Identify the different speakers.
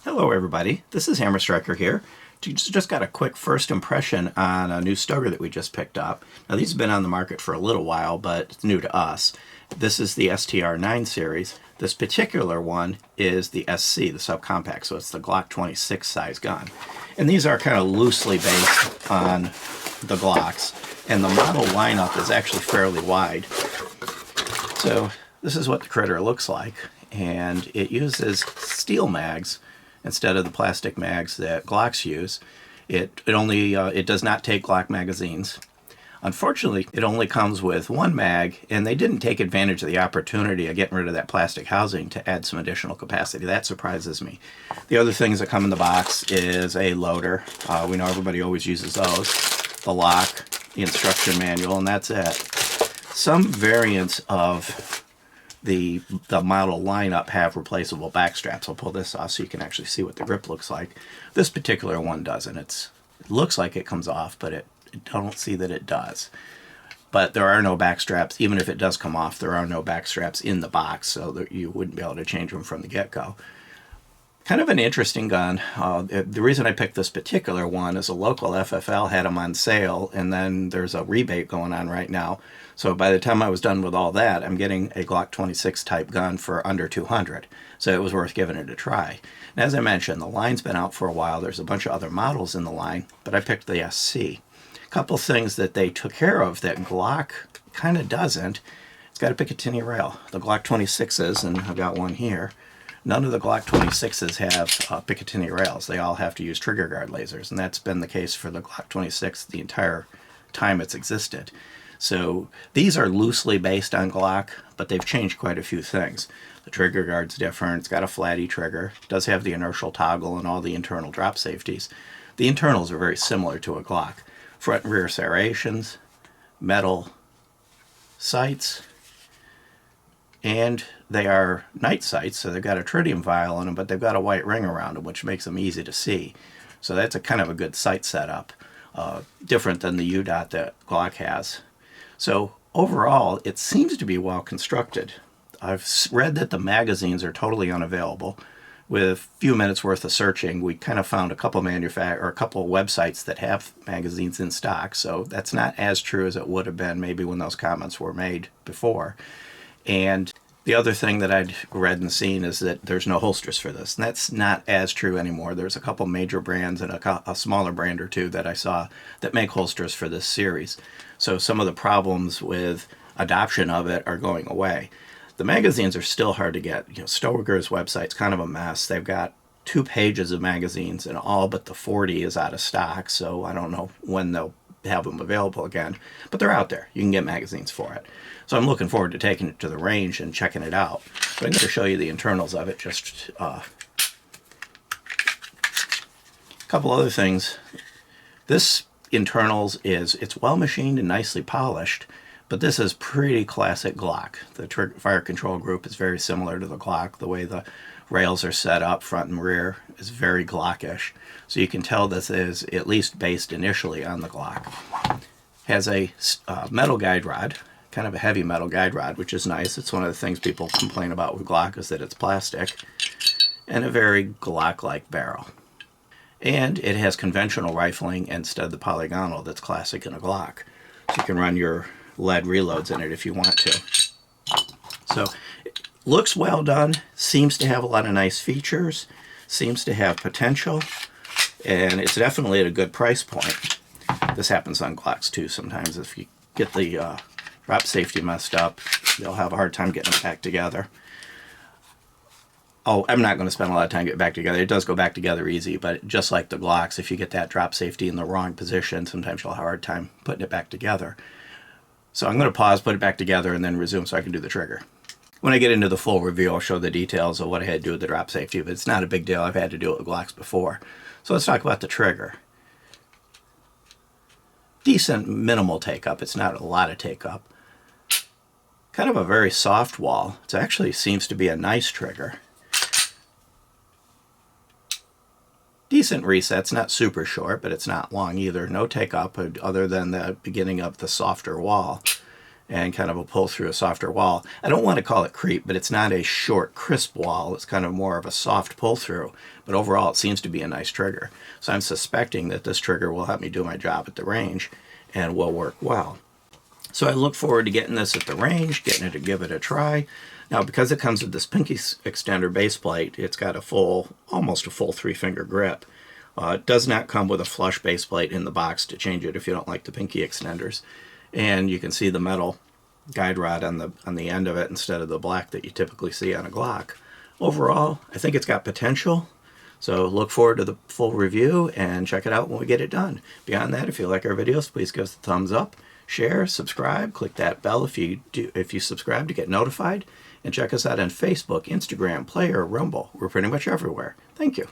Speaker 1: Hello everybody, this is Hammer Striker here. Just got a quick first impression on a new Stoeger that we just picked up. Now these have been on the market for a little while, but it's new to us. This is the STR 9 series. This particular one is the SC, the subcompact, so it's the Glock 26 size gun. And these are kind of loosely based on the Glocks, and the model lineup is actually fairly wide. So this is what the critter looks like, and it uses steel mags instead of the plastic mags that Glocks use. It does not take Glock magazines. Unfortunately, it only comes with one mag, and they didn't take advantage of the opportunity of getting rid of that plastic housing to add some additional capacity. That surprises me. The other things that come in the box is a loader. We know everybody always uses those. The lock, the instruction manual, and that's it. Some variants of the model lineup have replaceable back straps. I'll pull this off so you can actually see what the grip looks like. This particular one doesn't. It looks like it comes off, but I don't see that it does. But there are no back straps. Even if it does come off, there are no back straps in the box, so that you wouldn't be able to change them from the get-go. Kind of an interesting gun. The reason I picked this particular one is a local FFL had them on sale, and then there's a rebate going on right now. So by the time I was done with all that, I'm getting a Glock 26 type gun for under $200. So it was worth giving it a try. And as I mentioned, the line's been out for a while. There's a bunch of other models in the line, but I picked the SC. A couple things that they took care of that Glock kind of doesn't. It's got a Picatinny rail. The Glock 26s, and I've got one here, none of the Glock 26s have Picatinny rails. They all have to use trigger guard lasers, and that's been the case for the Glock 26 the entire time it's existed. So these are loosely based on Glock, but they've changed quite a few things. The trigger guard's different. It's got a flatty trigger. It does have the inertial toggle and all the internal drop safeties. The internals are very similar to a Glock. Front and rear serrations, metal sights, and they are night sights, so they've got a tritium vial in them, but they've got a white ring around them, which makes them easy to see. So that's a kind of a good sight setup, different than the U-Dot that Glock has. So overall, it seems to be well constructed. I've read that the magazines are totally unavailable. With a few minutes worth of searching, we kind of found a couple websites that have magazines in stock, so that's not as true as it would have been maybe when those comments were made before. And the other thing that I'd read and seen is that there's no holsters for this, and that's not as true anymore. There's a couple major brands and a smaller brand or two that I saw that make holsters for this series. So some of the problems with adoption of it are going away. The magazines are still hard to get. Stoeger's website's kind of a mess. They've got 2 pages of magazines, and all but the 40 is out of stock, so I don't know when they'll have them available again. But they're out there. You can get magazines for it. So I'm looking forward to taking it to the range and checking it out. But I'm going to show you the internals of it. Just a couple other things. This internals it's well machined and nicely polished, but this is pretty classic Glock. The fire control group is very similar to the Glock. The way the rails are set up, front and rear, is very Glockish. So you can tell this is at least based initially on the Glock. Has a metal guide rod, kind of a heavy metal guide rod, which is nice. It's one of the things people complain about with Glock is that it's plastic, and a very Glock-like barrel. And it has conventional rifling instead of the polygonal that's classic in a Glock. So you can run your lead reloads in it if you want to. So it looks well done, seems to have a lot of nice features, seems to have potential, and it's definitely at a good price point. This happens on Glocks too sometimes. If you get the drop safety messed up, you'll have a hard time getting them back together. Oh, I'm not going to spend a lot of time getting back together. It does go back together easy, but just like the Glocks, if you get that drop safety in the wrong position, sometimes you'll have a hard time putting it back together. So I'm going to pause, put it back together, and then resume so I can do the trigger. When I get into the full review, I'll show the details of what I had to do with the drop safety, but it's not a big deal. I've had to do it with Glocks before. So let's talk about the trigger. Decent minimal take-up. It's not a lot of take-up. Kind of a very soft wall. It actually seems to be a nice trigger. Decent resets, not super short, but it's not long either. No take-up other than the beginning of the softer wall. and kind of a pull through a softer wall. I don't want to call it creep, but it's not a short, crisp wall. It's kind of more of a soft pull through, but overall it seems to be a nice trigger. So I'm suspecting that this trigger will help me do my job at the range and will work well. So I look forward to getting this at the range, getting it to give it a try. Now, because it comes with this pinky extender base plate, it's got a full, almost a full 3-finger grip. It does not come with a flush base plate in the box to change it if you don't like the pinky extenders. And you can see the metal guide rod on the end of it instead of the black that you typically see on a Glock. Overall, I think it's got potential. So look forward to the full review and check it out when we get it done. Beyond that, if you like our videos, please give us a thumbs up, share, subscribe, click that bell if you subscribe to get notified, and check us out on Facebook, Instagram, Player, Rumble. We're pretty much everywhere. Thank you.